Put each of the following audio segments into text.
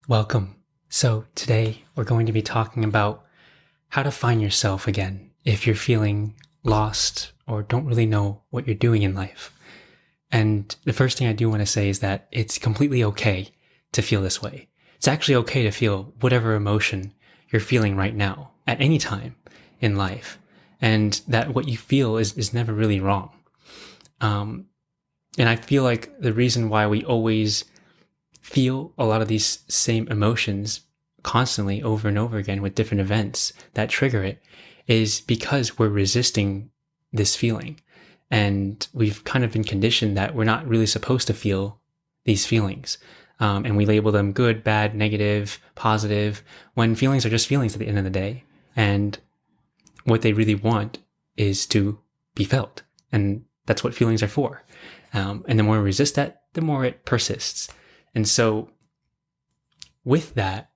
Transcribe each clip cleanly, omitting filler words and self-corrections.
Welcome. So today we're going to be talking about how to find yourself again if you're feeling lost or don't really know what you're doing in life. And the first thing I do want to say is that it's completely okay to feel this way. It's actually okay to feel whatever emotion you're feeling right now at any time in life. And that what you feel is never really wrong. And I feel like the reason why we always feel a lot of these same emotions constantly over and over again with different events that trigger it is because we're resisting this feeling. And we've kind of been conditioned that we're not really supposed to feel these feelings. And we label them good, bad, negative, positive, when feelings are just feelings at the end of the day. And what they really want is to be felt. And that's what feelings are for. And the more we resist that, the more it persists. And so with that,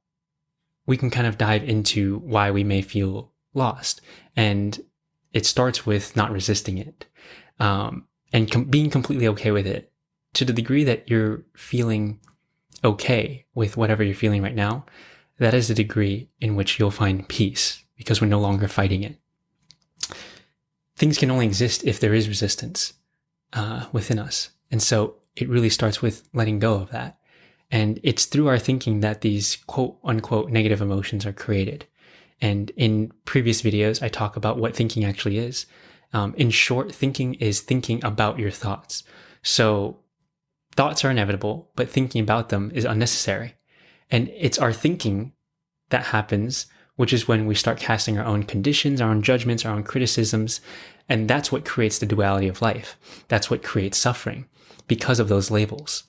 we can kind of dive into why we may feel lost. And it starts with not resisting it and being completely okay with it. To the degree that you're feeling okay with whatever you're feeling right now, that is the degree in which you'll find peace because we're no longer fighting it. Things can only exist if there is resistance within us. And so it really starts with letting go of that. And it's through our thinking that these quote unquote negative emotions are created. And in previous videos, I talk about what thinking actually is. In short, thinking is thinking about your thoughts. So thoughts are inevitable, but thinking about them is unnecessary. And it's our thinking that happens, which is when we start casting our own conditions, our own judgments, our own criticisms. And that's what creates the duality of life. That's what creates suffering because of those labels.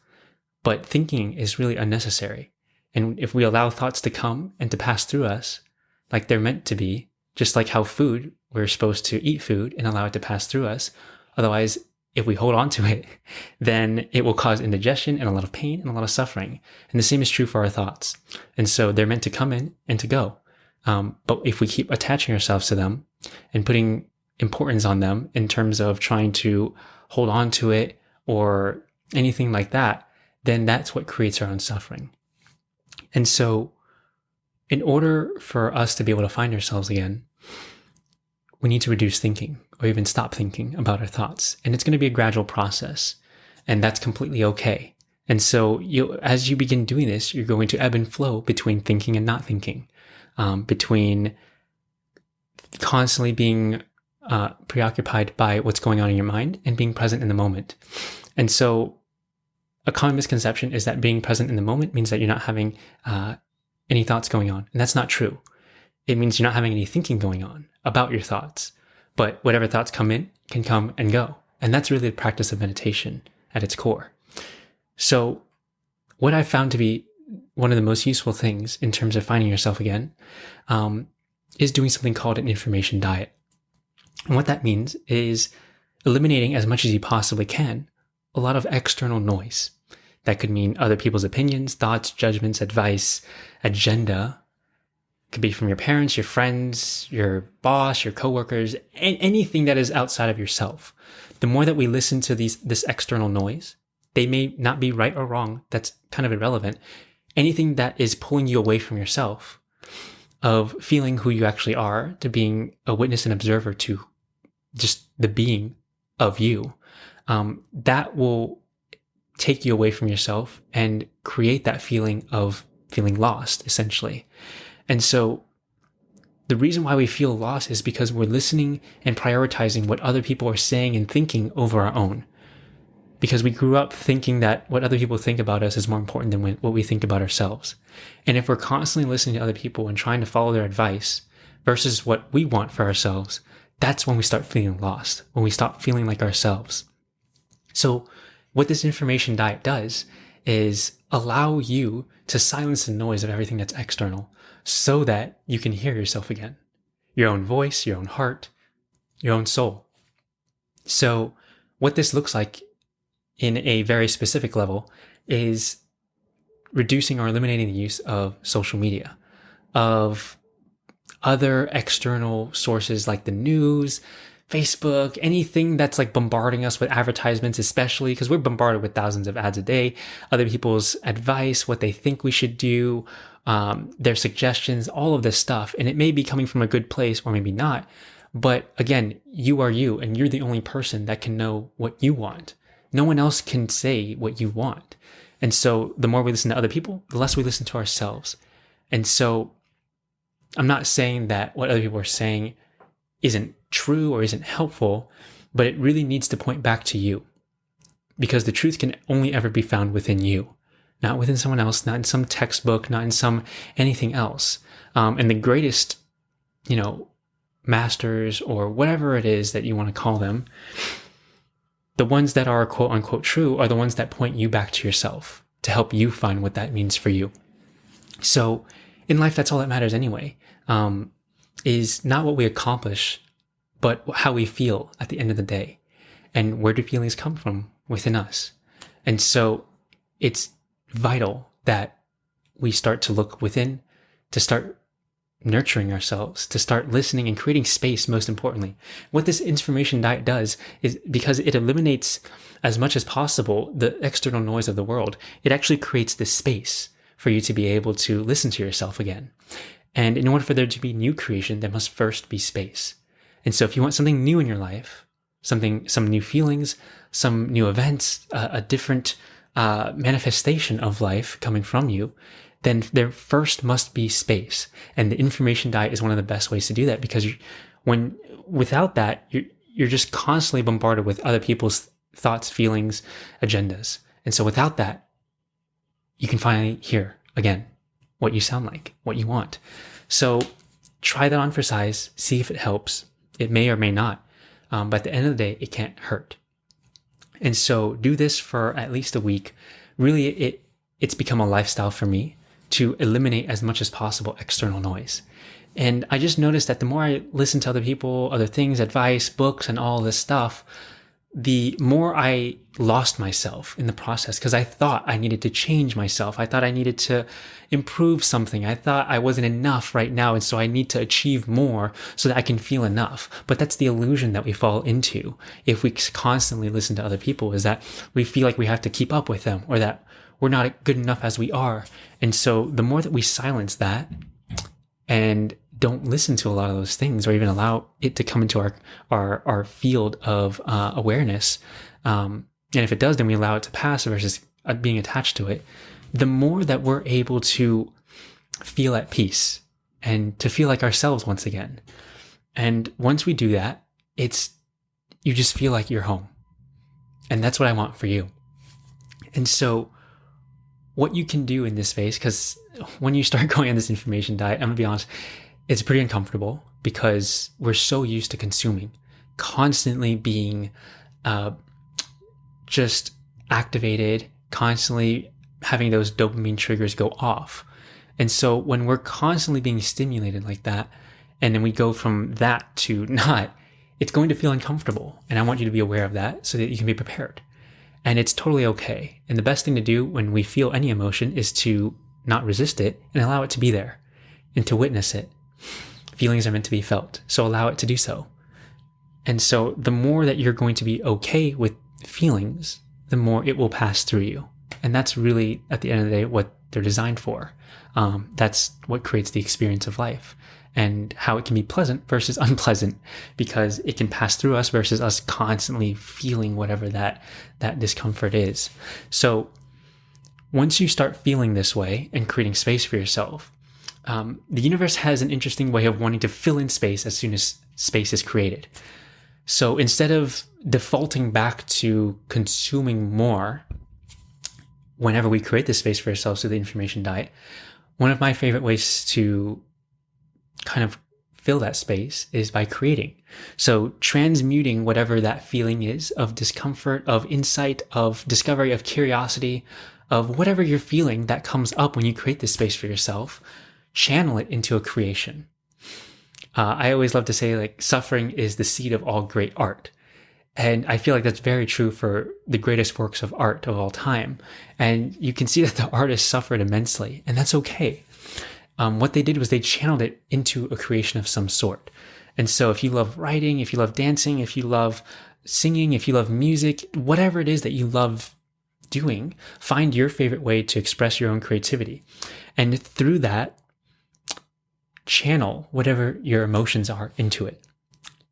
But thinking is really unnecessary. And if we allow thoughts to come and to pass through us like they're meant to be, just like how food, we're supposed to eat food and allow it to pass through us. Otherwise, if we hold on to it, then it will cause indigestion and a lot of pain and a lot of suffering. And the same is true for our thoughts. And so they're meant to come in and to go. But if we keep attaching ourselves to them and putting importance on them in terms of trying to hold on to it or anything like that, then that's what creates our own suffering. And so in order for us to be able to find ourselves again, we need to reduce thinking or even stop thinking about our thoughts. And it's going to be a gradual process, and that's completely okay. And so as you begin doing this, you're going to ebb and flow between thinking and not thinking, between constantly being preoccupied by what's going on in your mind and being present in the moment. And so a common misconception is that being present in the moment means that you're not having any thoughts going on. And that's not true. It means you're not having any thinking going on about your thoughts. But whatever thoughts come in can come and go. And that's really the practice of meditation at its core. So what I've found to be one of the most useful things in terms of finding yourself again is doing something called an information diet. And what that means is eliminating as much as you possibly can a lot of external noise. That could mean other people's opinions, thoughts, judgments, advice, agenda. It could be from your parents, your friends, your boss, your coworkers, anything that is outside of yourself. The more that we listen to this external noise, they may not be right or wrong. That's kind of irrelevant. Anything that is pulling you away from yourself, of feeling who you actually are, to being a witness and observer to just the being of you, that will take you away from yourself and create that feeling of feeling lost, essentially. And so the reason why we feel lost is because we're listening and prioritizing what other people are saying and thinking over our own. Because we grew up thinking that what other people think about us is more important than what we think about ourselves. And if we're constantly listening to other people and trying to follow their advice versus what we want for ourselves, that's when we start feeling lost, when we stop feeling like ourselves. So what this information diet does is allow you to silence the noise of everything that's external so that you can hear yourself again, your own voice, your own heart, your own soul. So what this looks like in a very specific level is reducing or eliminating the use of social media, of other external sources like the news, Facebook, anything that's like bombarding us with advertisements, especially because we're bombarded with thousands of ads a day, other people's advice, what they think we should do, their suggestions, all of this stuff. And it may be coming from a good place or maybe not. But again, you are you, and you're the only person that can know what you want. No one else can say what you want. And so the more we listen to other people, the less we listen to ourselves. And so I'm not saying that what other people are saying isn't true or isn't helpful, but it really needs to point back to you, because the truth can only ever be found within you, not within someone else, not in some textbook, not in some anything else. And the greatest, masters or whatever it is that you want to call them, the ones that are quote unquote true are the ones that point you back to yourself to help you find what that means for you. So in life, that's all that matters anyway, is not what we accomplish, but how we feel at the end of the day. And where do feelings come from? Within us. And so it's vital that we start to look within, to start nurturing ourselves, to start listening and creating space, most importantly. What this information diet does is, because it eliminates as much as possible the external noise of the world, it actually creates this space for you to be able to listen to yourself again. And in order for there to be new creation, there must first be space. And so if you want something new in your life, some new feelings, some new events, a different manifestation of life coming from you, then there first must be space. And the information diet is one of the best ways to do that, because without that, you're just constantly bombarded with other people's thoughts, feelings, agendas. And so without that, you can finally hear again what you sound like, what you want. So try that on for size, see if it helps. It may or may not. But at the end of the day, it can't hurt. And so do this for at least a week. Really, it's become a lifestyle for me to eliminate as much as possible external noise. And I just noticed that the more I listen to other people, other things, advice, books, and all this stuff, the more I lost myself in the process, because I thought I needed to change myself. I thought I needed to improve something. I thought I wasn't enough right now, and so I need to achieve more so that I can feel enough. But that's the illusion that we fall into if we constantly listen to other people, is that we feel like we have to keep up with them, or that we're not good enough as we are. And so the more that we silence that and don't listen to a lot of those things, or even allow it to come into our field of awareness, and if it does, then we allow it to pass versus being attached to it, the more that we're able to feel at peace and to feel like ourselves once again. And once we do that, you just feel like you're home. And that's what I want for you. And so what you can do in this space, because when you start going on this information diet, I'm gonna be honest, it's pretty uncomfortable, because we're so used to consuming, constantly being just activated, constantly having those dopamine triggers go off. And so when we're constantly being stimulated like that, and then we go from that to not, it's going to feel uncomfortable. And I want you to be aware of that so that you can be prepared. And it's totally okay. And the best thing to do when we feel any emotion is to not resist it and allow it to be there and to witness it. Feelings are meant to be felt, so allow it to do so. And so the more that you're going to be okay with feelings, the more it will pass through you. And that's really, at the end of the day, what they're designed for. That's what creates the experience of life, and how it can be pleasant versus unpleasant, because it can pass through us versus us constantly feeling whatever that discomfort is. So once you start feeling this way and creating space for yourself, the universe has an interesting way of wanting to fill in space as soon as space is created. So instead of defaulting back to consuming more whenever we create this space for ourselves through the information diet, one of my favorite ways to kind of fill that space is by creating. So transmuting whatever that feeling is of discomfort, of insight, of discovery, of curiosity, of whatever you're feeling that comes up when you create this space for yourself, channel it into a creation. I always love to say, like, suffering is the seed of all great art. And I feel like that's very true for the greatest works of art of all time. And you can see that the artists suffered immensely, and that's okay. What they did was they channeled it into a creation of some sort. And so if you love writing, if you love dancing, if you love singing, if you love music, whatever it is that you love doing, find your favorite way to express your own creativity. And through that, channel whatever your emotions are into it.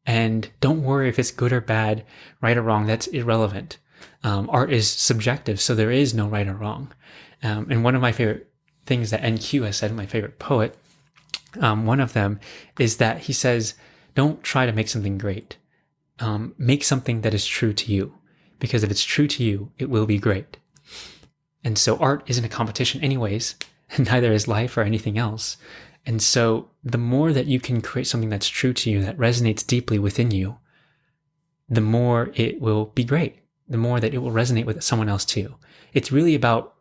And don't worry if it's good or bad, right or wrong, that's irrelevant. Art is subjective, so there is no right or wrong. And one of my favorite things that NQ has said, my favorite poet, one of them is that he says, don't try to make something great. Make something that is true to you, because if it's true to you, it will be great. And so art isn't a competition anyways, and neither is life or anything else. And so the more that you can create something that's true to you, that resonates deeply within you, the more it will be great, the more that it will resonate with someone else too. It's really about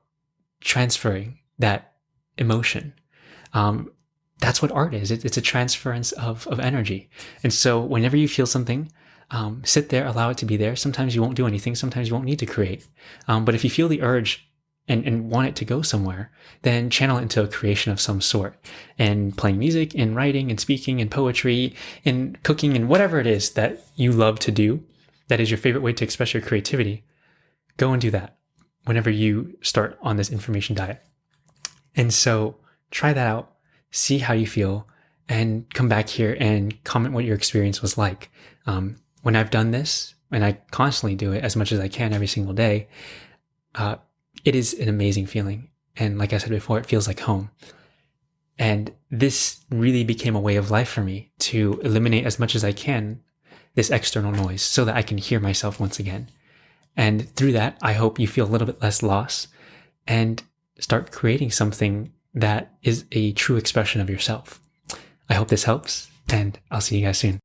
transferring that emotion. That's what art is. It's a transference of energy. And so whenever you feel something, sit there, allow it to be there. Sometimes you won't do anything. Sometimes you won't need to create. But if you feel the urge and want it to go somewhere, then channel it into a creation of some sort. And playing music and writing and speaking and poetry and cooking and whatever it is that you love to do, that is your favorite way to express your creativity, go and do that whenever you start on this information diet. And so try that out, see how you feel, and come back here and comment what your experience was like. When I've done this, and I constantly do it as much as I can every single day, it is an amazing feeling. And like I said before, it feels like home. And this really became a way of life for me to eliminate as much as I can this external noise so that I can hear myself once again. And through that, I hope you feel a little bit less lost and start creating something that is a true expression of yourself. I hope this helps, and I'll see you guys soon.